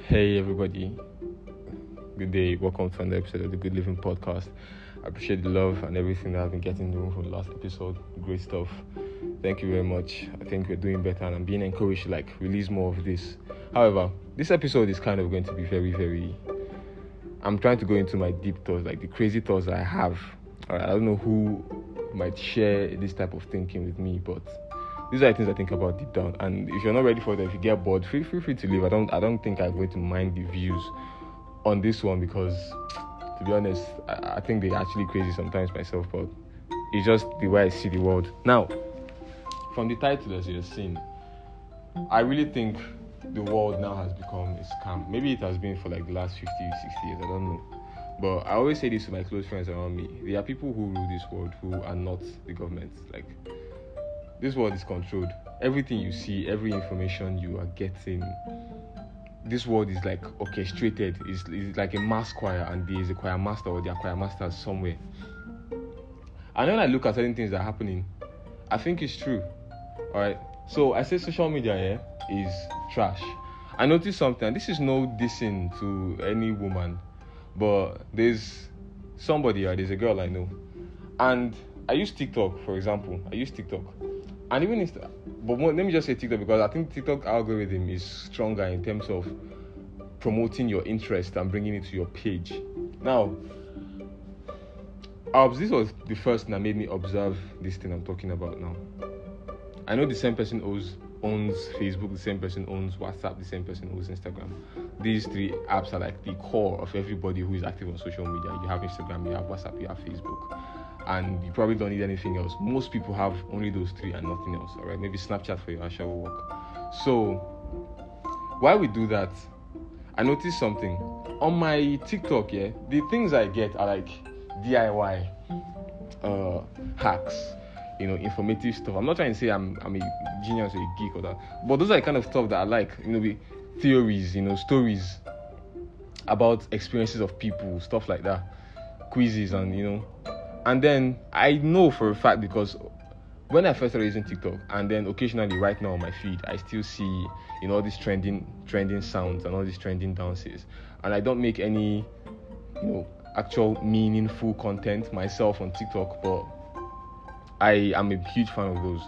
Hey everybody, good day. Welcome to another episode of the Good Living Podcast. I appreciate the love and everything that I've been getting from the last episode. Great stuff. Thank you very much. I think we're doing better and I'm being encouraged to release more of this. However, this episode is kind of going to be very I'm trying to go into my deep thoughts, the crazy thoughts that I have. I don't know who might share this type of thinking with me, but these are the things I think about deep down. And if you're not ready for it, if you get bored, feel free to leave. I don't think I'm going to mind the views on this one because, to be honest, I think they're actually crazy sometimes myself, but it's just the way I see the world. Now, from the title as you've seen, I really think the world now has become a scam. Maybe it has been for the last 50, 60 years, I don't know. But I always say this to my close friends around me. There are people who rule this world who are not the government. This world is controlled. Everything you see, every information you are getting, this world is orchestrated. It's like a mass choir, and there is a choir master or there are choir masters somewhere. And when I look at certain things that are happening, I think it's true. Alright. So I say social media is trash. I noticed something, and this is no dissing to any woman, but there's somebody, there's a girl I know, and I use TikTok, for example. And even but let me just say TikTok because I think TikTok algorithm is stronger in terms of promoting your interest and bringing it to your page. Now, this was the first thing that made me observe this thing I'm talking about now. I know the same person owns Facebook, the same person owns WhatsApp, the same person owns Instagram. These three apps are the core of everybody who is active on social media. You have Instagram, you have WhatsApp, you have Facebook. And you probably don't need anything else. Most people have only those three and nothing else, all right? Maybe Snapchat for your actual work. So, while we do that, I noticed something. On my TikTok, the things I get are DIY hacks, informative stuff. I'm not trying to say I'm a genius or a geek or that, but those are the kind of stuff that I like, theories, stories about experiences of people, stuff like that, quizzes and, And then I know for a fact because when I first started using TikTok, and then occasionally right now on my feed, I still see, all these trending sounds and all these trending dances. And I don't make any, actual meaningful content myself on TikTok, but I am a huge fan of those.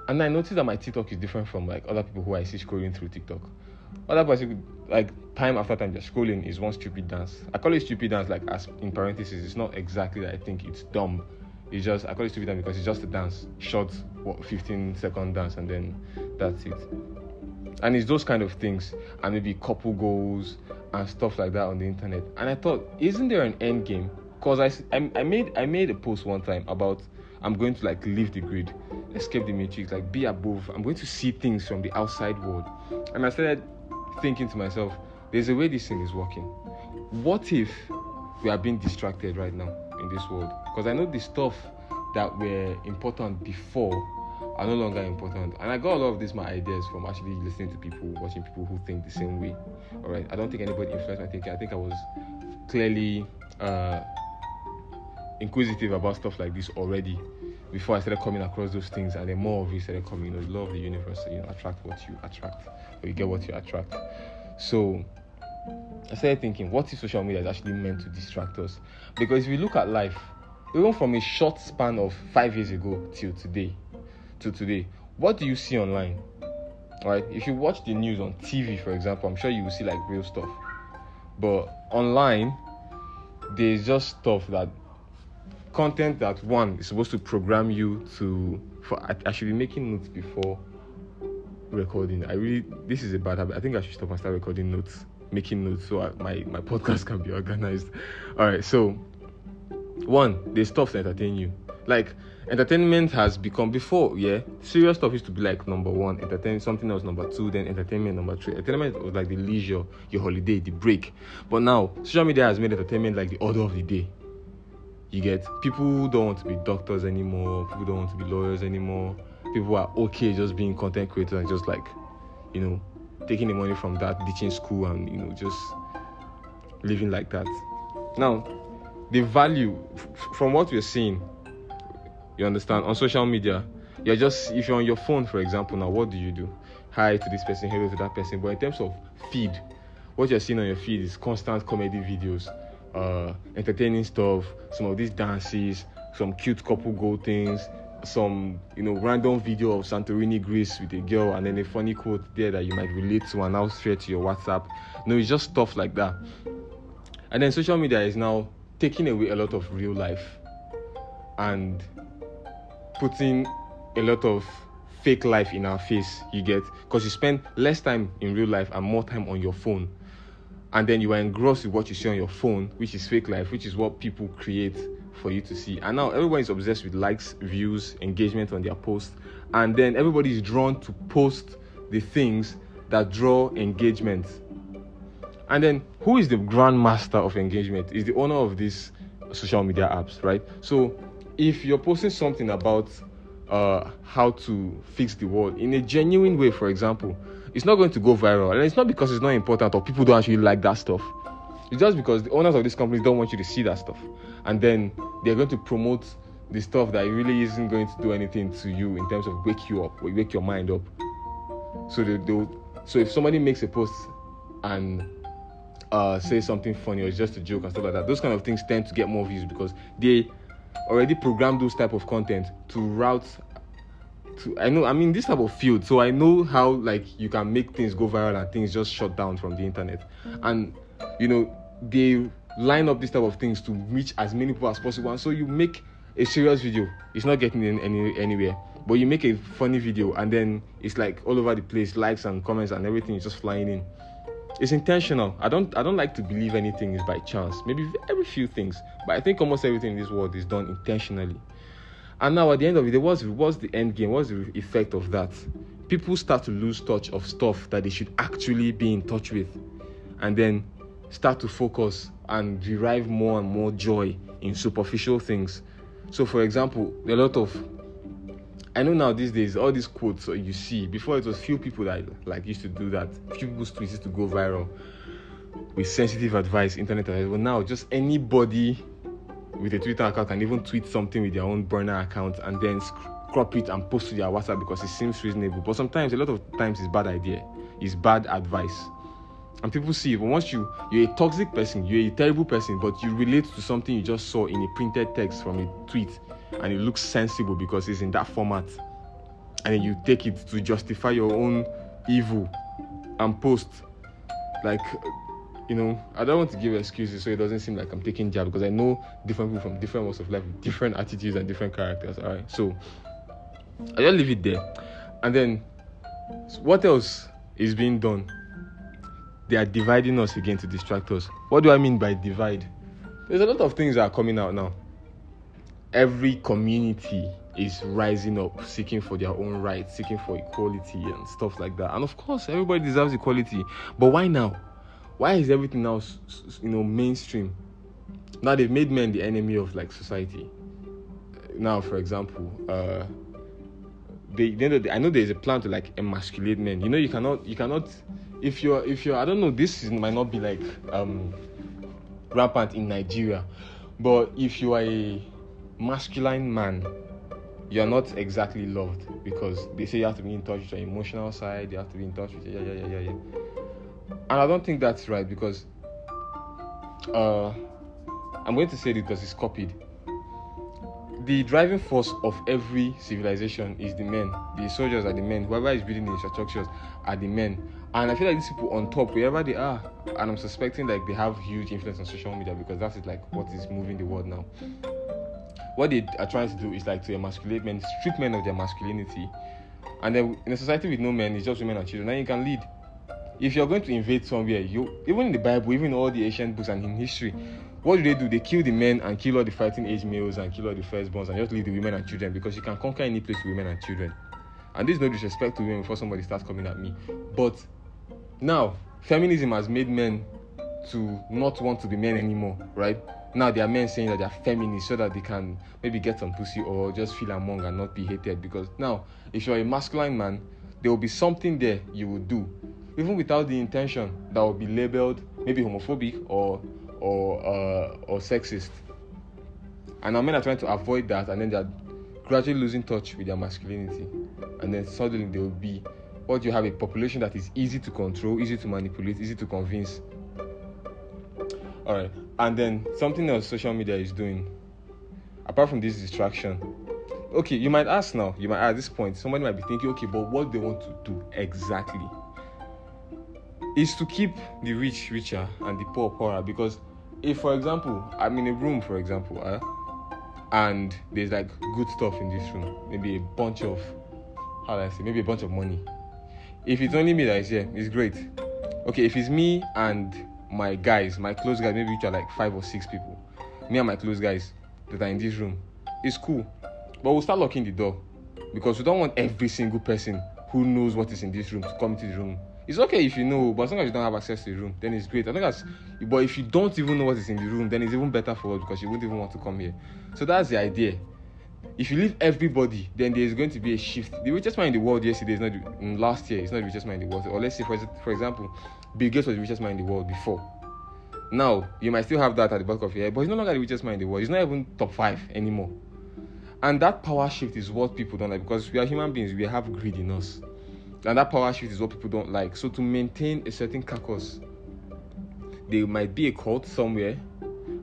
And I noticed that my TikTok is different from other people who I see scrolling through TikTok. Other person, time after time, just scrolling is one stupid dance. I call it stupid dance, as in parentheses. It's not exactly that I think it's dumb. It's just, I call it stupid dance because it's just a dance. Short, 15-second dance, and then that's it. And it's those kind of things, and maybe couple goals and stuff like that on the internet. And I thought, isn't there an end game? Because I made a post one time about I'm going to leave the grid, escape the matrix, be above. I'm going to see things from the outside world. And I started thinking to myself, there's a way this thing is working. What if we are being distracted right now in this world? Because I know the stuff that were important before are no longer important. And I got a lot of my ideas from actually listening to people, watching people who think the same way. All right, I don't think anybody influenced my thinking. I think I was clearly inquisitive about stuff like this already before I started coming across those things, and then more of it started coming. The law of the universe, attract what you attract, or you get what you attract. So I started thinking, what if social media is actually meant to distract us? Because if you look at life, even from a short span of 5 years ago till today, what do you see online? All right, if you watch the news on TV, for example, I'm sure you will see real stuff. But online, there's just stuff content that one is supposed to program you I should be making notes before recording. This is a bad habit. I think I should stop and start making notes so my podcast can be organized. All right, so one, there's stuff to entertain you. Entertainment has become before, serious stuff used to be number one, entertainment, something else number two, then entertainment number three. Entertainment was the leisure, your holiday, the break. But now, social media has made entertainment the order of the day. You get, people don't want to be doctors anymore, people don't want to be lawyers anymore, people are okay just being content creators and just taking the money from that, ditching school and, just living like that. Now, the value, from what we're seeing, you understand, on social media, if you're on your phone, for example, now what do? Hi to this person, hello to that person. But in terms of feed, what you're seeing on your feed is constant comedy videos, entertaining stuff, some of these dances, some cute couple goal things, some random video of Santorini, Greece with a girl, and then a funny quote there that you might relate to and now share to your WhatsApp. It's just stuff like that. And then social media is now taking away a lot of real life and putting a lot of fake life in our face, you get, because you spend less time in real life and more time on your phone, and then you are engrossed with what you see on your phone, which is fake life, which is what people create for you to see. And now everyone is obsessed with likes, views, engagement on their posts, and then everybody is drawn to post the things that draw engagement. And then who is the grandmaster of engagement? Is the owner of these social media apps, right? So if you're posting something about how to fix the world in a genuine way, for example, it's not going to go viral. And it's not because it's not important or people don't actually like that stuff. It's just because the owners of these companies don't want you to see that stuff. And then they're going to promote the stuff that really isn't going to do anything to you in terms of wake you up or wake your mind up. So if somebody makes a post and say something funny or it's just a joke and stuff like that, those kind of things tend to get more views because they already programmed those type of content to route to, this type of field, so I know how you can make things go viral and things just shut down from the internet. And they line up this type of things to reach as many people as possible. And so you make a serious video, it's not getting anywhere, but you make a funny video and then it's all over the place, likes and comments and everything is just flying in. It's intentional. I don't like to believe anything is by chance. Maybe very few things, but I think almost everything in this world is done intentionally. And now at the end of it, what's the end game? What's the effect of that? People start to lose touch of stuff that they should actually be in touch with, and then start to focus and derive more and more joy in superficial things. So for example, I know now these days, all these quotes you see, before it was few people that used to do that. Few people's tweets used to go viral with sensitive advice, internet advice. Well, now just anybody with a Twitter account can even tweet something with their own burner account and then crop it and post to their WhatsApp because it seems reasonable. But sometimes, a lot of times, it's bad idea. It's bad advice. And people see it. But once you're a toxic person, you're a terrible person, but you relate to something you just saw in a printed text from a tweet, and it looks sensible because it's in that format, and then you take it to justify your own evil and post. I don't want to give excuses so it doesn't seem like I'm taking jab, because I know different people from different walks of life with different attitudes and different characters. All right, so I just leave it there. And then what else is being done? They are dividing us again to distract us. What do I mean by divide? There's a lot of things that are coming out now. Every community is rising up, seeking for their own rights, seeking for equality and stuff like that. And of course, everybody deserves equality. But why now? Why is everything now, mainstream? Now they've made men the enemy of society. Now, for example, I know there's a plan to emasculate men. You cannot. If you're, I don't know. Might not be rampant in Nigeria, but if you are a masculine man, you're not exactly loved, because they say you have to be in touch with your emotional side. You have to be in touch with yeah. And I don't think that's right, because I'm going to say it because it's copied. The driving force of every civilization is the men. The soldiers are the men. Whoever is building the infrastructures are the men. And I feel like these people on top, wherever they are, and I'm suspecting they have huge influence on social media, because that is what is moving the world now. What they are trying to do is to emasculate men, strip men of their masculinity. And then in a society with no men, it's just women and children. Then you can lead. If you're going to invade somewhere, even in the Bible, even in all the ancient books and in history, what do? They kill the men and kill all the fighting age males and kill all the firstborns and just leave the women and children, because you can conquer any place with women and children. And this is no disrespect to women before somebody starts coming at me. But now, feminism has made men to not want to be men anymore, right? Now there are men saying that they are feminists so that they can maybe get some pussy or just feel among and not be hated. Because now, if you're a masculine man, there will be something there you will do, even without the intention, that will be labeled maybe homophobic or sexist. And now men are trying to avoid that, and then they're gradually losing touch with their masculinity. And then suddenly they will be what you have a population that is easy to control, easy to manipulate, easy to convince. All right, and then something else social media is doing, apart from this distraction. Okay, you might ask now, at this point, somebody might be thinking, okay, but what they want to do exactly is to keep the rich richer and the poor poorer. Because if, for example, I'm in a room, for example, and there's like good stuff in this room, maybe a bunch of, maybe a bunch of money. If it's only me that is here, it's great. Okay, if it's me and my guys, my close guys, maybe which are like 5 or 6 people, me and my close guys that are in this room, it's cool. But we'll start locking the door because we don't want every single person who knows what is in this room to come into the room. It's okay if you know, but as long as you don't have access to the room, then it's great. But if you don't even know what is in the room, then it's even better for us because you wouldn't even want to come here. So that's the idea. If you leave everybody, then there's going to be a shift. The richest man in the world yesterday is not last year. It's not the richest man in the world. Or let's say, for example, Bill Gates was the richest man in the world before. Now you might still have that at the back of your head, but he's no longer the richest man in the world. He's not even top 5 anymore. And that power shift is what people don't like because we are human beings. We have greed in us. And that power shift is what people don't like. So to maintain a certain carcass, there might be a cult somewhere.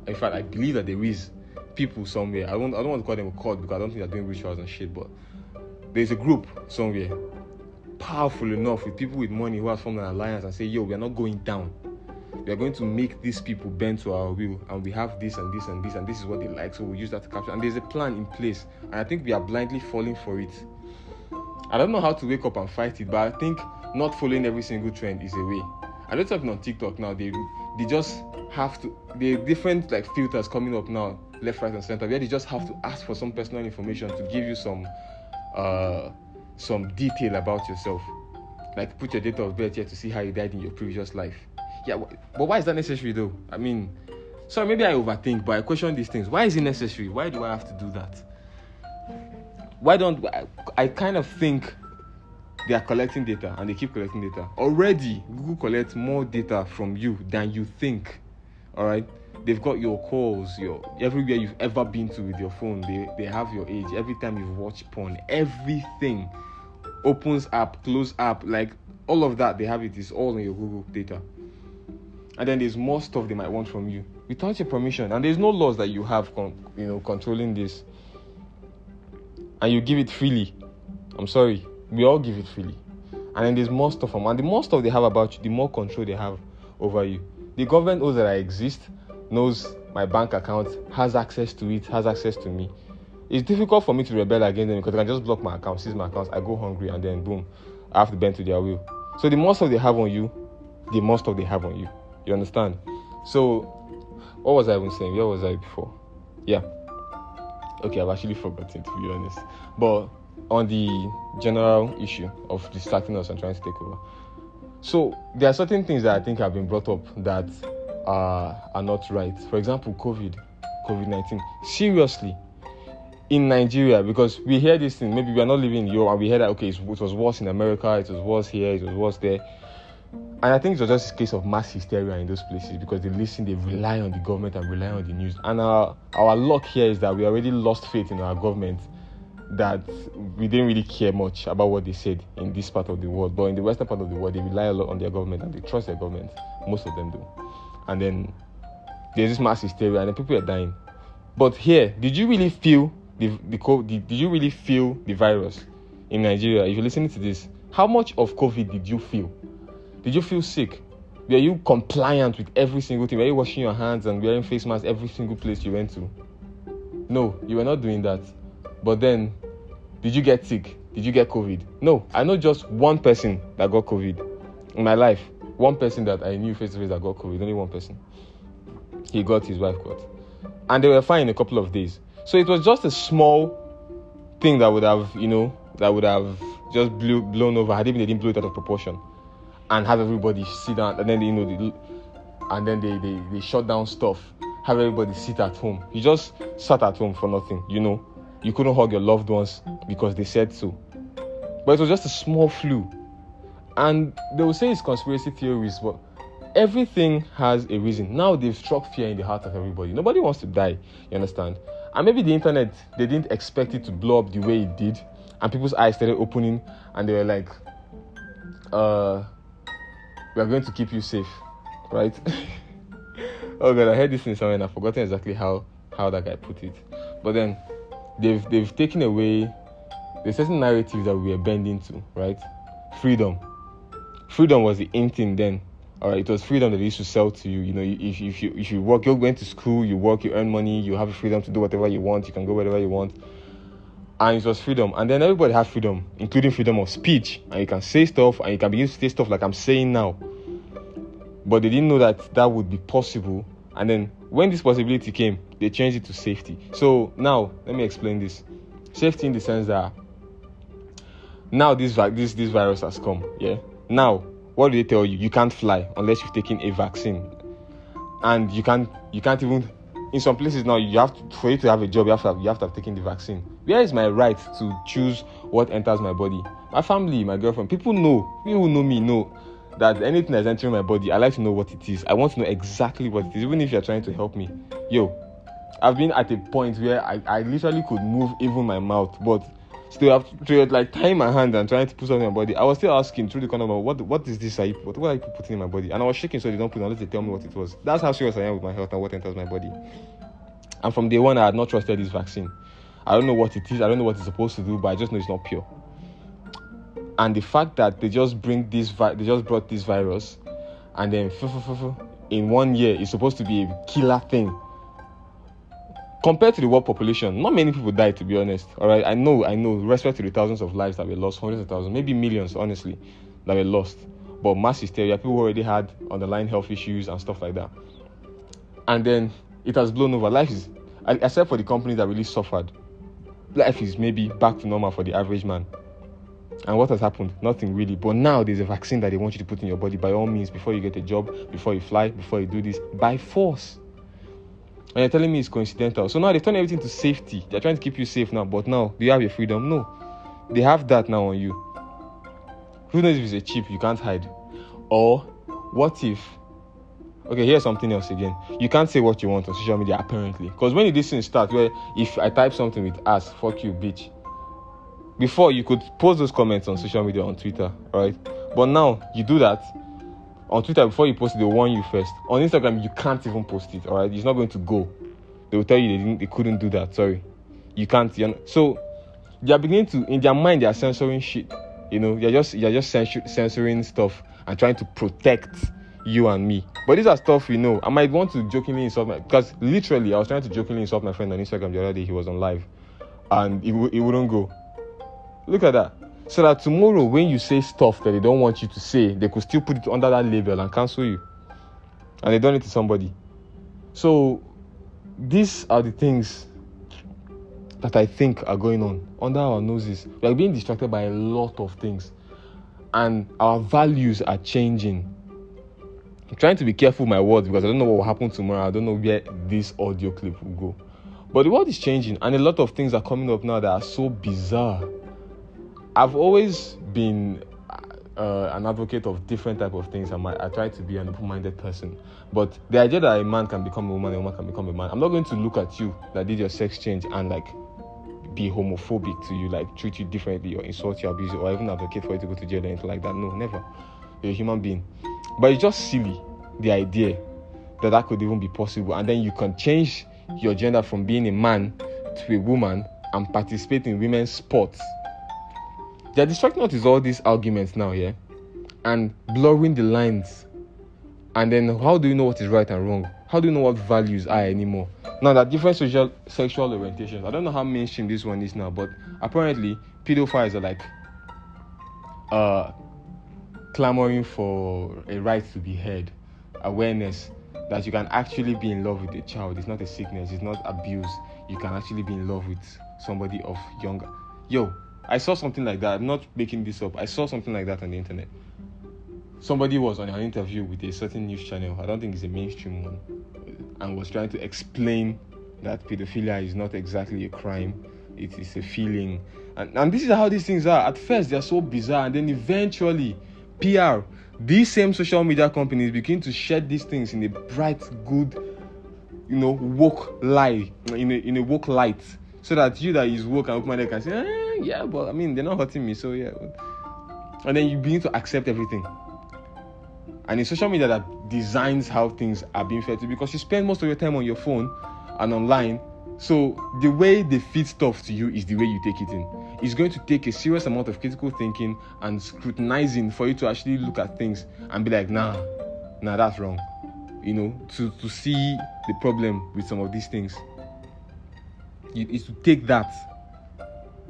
In fact, I believe that there is people somewhere. I don't want to call them a cult because I don't think they're doing rituals and shit. But there's a group somewhere powerful enough with people with money who have formed an alliance and say, yo, we are not going down. We are going to make these people bend to our will, and we have this and this and this, and this is what they like. So we'll use that to capture. And there's a plan in place, and I think we are blindly falling for it. I don't know how to wake up and fight it, but I think not following every single trend is a way. I know something on TikTok now, they just have to, there are different like filters coming up now, left, right, and center, where they just have to ask for some personal information to give you some detail about yourself. Like put your date of birth here to see how you died in your previous life. Yeah, but why is that necessary though? I mean, sorry, maybe I overthink, but I question these things. Why is it necessary? Why do I have to do that? I kind of think they are collecting data and they keep collecting data. Already, Google collects more data from you than you think. All right? They've got your calls, everywhere you've ever been to with your phone. They have your age. Every time you've watched porn, everything. Opens app, close app, like all of that, they have it. It's all in your Google data. And then there's more stuff they might want from you without your permission. And there's no laws that you have controlling this. And you give it freely. I'm sorry, we all give it freely. And then there's more stuff and the more stuff they have about you, the more control they have over you. The government knows that I exist, knows my bank account, has access to it, has access to me. It's difficult for me to rebel against them because I can just block my account, seize my accounts, I go hungry, and then boom, I have to bend to their will. So the more stuff they have on you, the more stuff they have on you. You understand? So what was I even saying? Where was I before? Yeah. Okay, I've actually forgotten, to be honest. But on the general issue of distracting us and trying to take over. So there are certain things that I think have been brought up that are not right. For example, COVID-19. Seriously, in Nigeria, because we hear this thing, maybe we are not living in Europe, and we hear that, okay, it was worse in America, it was worse here, it was worse there. And I think it was just a case of mass hysteria in those places because they rely on the government and rely on the news. And our luck here is that we already lost faith in our government, that we didn't really care much about what they said in this part of the world. But in the western part of the world, they rely a lot on their government and they trust their government. Most of them do. And then there's this mass hysteria and then people are dying. But here, did you really feel did you really feel the virus in Nigeria? If you're listening to this, how much of COVID did you feel? Did you feel sick? Were you compliant with every single thing? Were you washing your hands and wearing face masks every single place you went to? No, you were not doing that. But then, did you get sick? Did you get COVID? No, I know just one person that got COVID in my life. One person that I knew face to face that got COVID. Only one person. He got, his wife got. And they were fine in a couple of days. So it was just a small thing that would have, just blown over. Had even they didn't blow it out of proportion. And have everybody sit down, and then they shut down stuff. Have everybody sit at home. You just sat at home for nothing, You couldn't hug your loved ones because they said so. But it was just a small flu. And they will say it's conspiracy theories, but everything has a reason. Now they've struck fear in the heart of everybody. Nobody wants to die, you understand? And maybe the internet, they didn't expect it to blow up the way it did. And people's eyes started opening, and they were like, we are going to keep you safe, right? Oh God, I heard this in somewhere and I've forgotten exactly how that guy put it. But then they've taken away the certain narratives that we were bending to, right? Freedom was the in thing then. All right, it was freedom that they used to sell to you. You know, if you work, you're going to school, you work, you earn money, you have freedom to do whatever you want, you can go wherever you want. And it was freedom. And then everybody had freedom, including freedom of speech. And you can say stuff, and you can begin to say stuff like I'm saying now. But they didn't know that would be possible. And then when this possibility came, they changed it to safety. So now, let me explain this. Safety in the sense that now this virus has come, yeah? Now, what do they tell you? You can't fly unless you've taken a vaccine. And you can't even, in some places now, for you to have a job, you have to have taken the vaccine. Where is my right to choose what enters my body? My family, my girlfriend, people who know me know that anything that's entering my body, I like to know what it is. I want to know exactly what it is, even if you're trying to help me. I've been at a point where I literally could move even my mouth, but still have to like tying my hand and trying to put something in my body. I was still asking through the corner, what is this? What are you putting in my body? And I was shaking, so they don't put it unless they tell me what it was. That's how serious I am with my health and what enters my body. And from day one, I had not trusted this vaccine. I don't know what it is. I don't know what it's supposed to do, but I just know it's not pure. And the fact that they just brought this virus, and then in 1 year, it's supposed to be a killer thing. Compared to the world population, not many people died, to be honest. All right, I know. Respect to the thousands of lives that were lost, hundreds of thousands, maybe millions, honestly, that were lost. But mass hysteria, people who already had underlying health issues and stuff like that. And then it has blown over. Life is, except for the companies that really suffered, life is maybe back to normal for the average man. And what has happened? Nothing really. But now there's a vaccine that they want you to put in your body by all means, before you get a job, before you fly, before you do this, by force. And you're telling me it's coincidental. So now they've turned everything to safety. They're trying to keep you safe now. But now, do you have your freedom? No. They have that now on you. Who knows if it's a chip you can't hide? Or what if... Okay, here's something else again. You can't say what you want on social media, apparently. Because when this thing starts, where if I type something with ass, fuck you, bitch. Before, you could post those comments on social media, on Twitter, right? But now, you do that on Twitter. Before you post it, they warn you first. On Instagram, you can't even post it, all right? It's not going to go. They will tell you they couldn't do that, sorry. You can't, So, they are beginning to, in their mind, they are censoring shit. They're just censoring stuff and trying to protect you and me. But these are stuff we know. I might want to jokingly insult because literally, I was trying to jokingly insult my friend on Instagram the other day. He was on live. And it wouldn't go. Look at that. So that tomorrow, when you say stuff that they don't want you to say, they could still put it under that label and cancel you. And they done it to somebody. So, these are the things that I think are going on under our noses. We are being distracted by a lot of things. And our values are changing. I'm trying to be careful with my words because I don't know what will happen tomorrow. I don't know where this audio clip will go. But the world is changing. And a lot of things are coming up now that are so bizarre. I've always been an advocate of different type of things. I try to be an open-minded person. But the idea that a man can become a woman, a woman can become a man, I'm not going to look at you that did your sex change and be homophobic to you, treat you differently or insult you, abuse you, or even advocate for you to go to jail or anything like that. No, never. You're a human being. But it's just silly, the idea that could even be possible. And then you can change your gender from being a man to a woman and participate in women's sports. They're distracting us with all these arguments now, yeah? And blurring the lines. And then how do you know what is right and wrong? How do you know what values are anymore? Now, there are different sexual orientations. I don't know how mainstream this one is now, but apparently, pedophiles are clamoring for a right to be heard. Awareness that you can actually be in love with a child. It's not a sickness. It's not abuse. You can actually be in love with somebody of younger. I saw something like that. I'm not making this up. I saw something like that on the internet. Somebody was on an interview with a certain news channel. I don't think it's a mainstream one. And was trying to explain that pedophilia is not exactly a crime. It is a feeling. And this is how these things are. At first, they're so bizarre. And then eventually, PR, these same social media companies begin to shed these things in a bright, good, woke light. In a woke light. So that you that is woke and open-minded can say, yeah, but they're not hurting me, so yeah. And then you begin to accept everything. And it's social media that designs how things are being fed to you, because you spend most of your time on your phone and online. So the way they feed stuff to you is the way you take it in. It's going to take a serious amount of critical thinking and scrutinizing for you to actually look at things and be like, nah, that's wrong. To see the problem with some of these things. It's to take that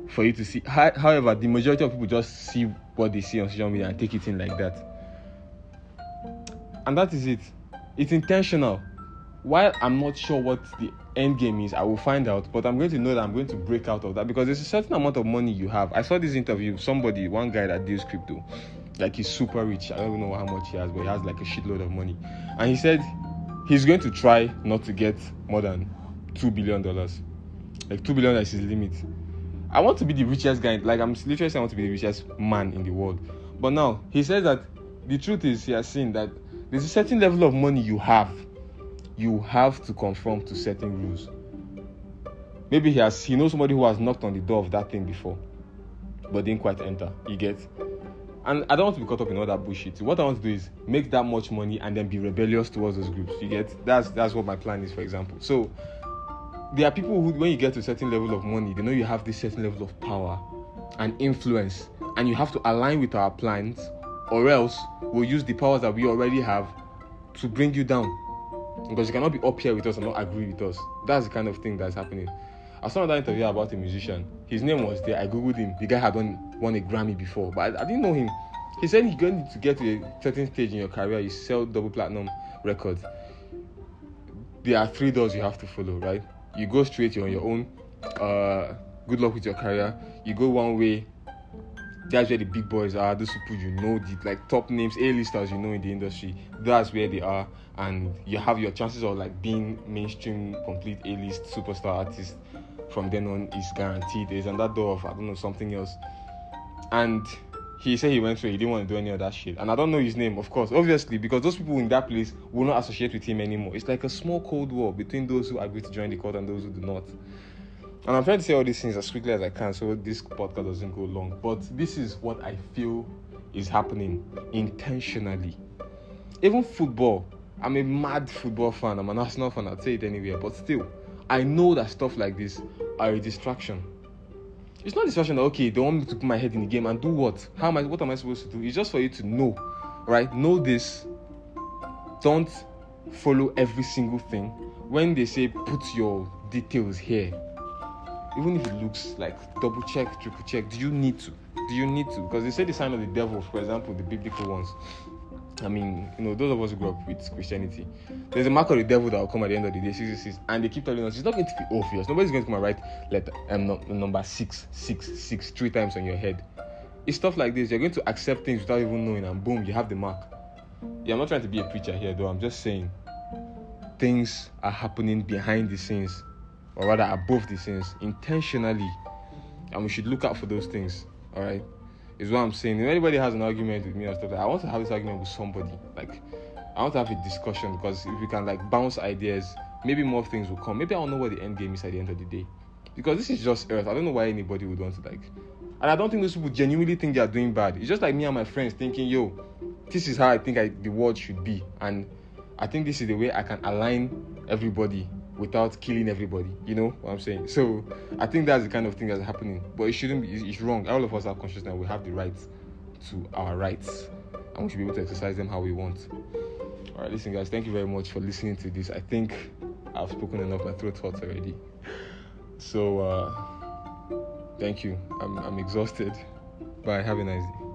for you to see. However, the majority of people just see what they see on social media and take it in like that. And that is it. It's intentional. While I'm not sure what the end game is, I will find out, but I'm going to know that I'm going to break out of that, because there's a certain amount of money you have. I saw this interview, one guy that deals crypto, like he's super rich. I don't even know how much he has, but he has like a shitload of money. And he said he's going to try not to get more than $2 billion. Like $2 billion is his limit. I want to be the richest guy. Like, I'm literally saying I want to be the richest man in the world. But now, he says that the truth is, he has seen that there's a certain level of money you have to conform to certain rules. Maybe he knows somebody who has knocked on the door of that thing before, but didn't quite enter. You get? And I don't want to be caught up in all that bullshit. What I want to do is make that much money and then be rebellious towards those groups. You get? That's what my plan is, for example. So there are people who, when you get to a certain level of money, they know you have this certain level of power and influence, and you have to align with our plans, or else we'll use the powers that we already have to bring you down. Because you cannot be up here with us and not agree with us. That's the kind of thing that's happening. I saw another interview about a musician. His name was there. I googled him. The guy had won a Grammy before, but I didn't know him. He said you're going to get to a certain stage in your career, you sell double platinum records. There are 3 doors you have to follow, right? You go straight, you're on your own. Good luck with your career. You go one way. That's where the big boys are. Those people the like top names, A-listers in the industry. That's where they are, and you have your chances of like being mainstream, complete A-list superstar artist. From then on, is guaranteed. There's another door of something else. And he said he went through. He didn't want to do any of that shit. And I don't know his name, of course, obviously, because those people in that place will not associate with him anymore. It's like a small cold war between those who agree to join the cult and those who do not. And I'm trying to say all these things as quickly as I can so this podcast doesn't go long. But this is what I feel is happening intentionally. Even football. I'm a mad football fan. I'm an Arsenal fan. I'd say it anywhere. But still, I know that stuff like this are a distraction. It's not a distraction that, okay, they want me to put my head in the game and do what? What am I supposed to do? It's just for you to know, right? Know this. Don't follow every single thing. When they say put your details here, even if it looks like double check, triple check, do you need to? Because they say the sign of the devil, for example, the biblical ones. I mean, those of us who grew up with Christianity, there's a mark of the devil that will come at the end of the day, 666, and they keep telling us it's not going to be obvious. Nobody's going to come and write number 666 3 times on your head. It's stuff like this. You're going to accept things without even knowing, and boom, you have the mark. Yeah, I'm not trying to be a preacher here, though. I'm just saying things are happening behind the scenes, or rather above the scenes, intentionally, and we should look out for those things. All right. Is what I'm saying. If anybody has an argument with me or stuff, I want to have this argument with somebody. Like, I want to have a discussion, because if we can bounce ideas, maybe more things will come. Maybe I'll know what the end game is at the end of the day. Because this is just Earth. I don't know why anybody would want to and I don't think those people genuinely think they are doing bad. It's just like me and my friends thinking, yo, this is how I think the world should be, and I think this is the way I can align everybody without killing everybody. You know what I'm saying? So I think that's the kind of thing that's happening. But it shouldn't be. It's wrong. All of us are conscious that we have the right to our rights, and we should be able to exercise them how we want. All right, listen, guys. Thank you very much for listening to this. I think I've spoken enough. My throat hurts already. So thank you. I'm exhausted. Bye. Have a nice day.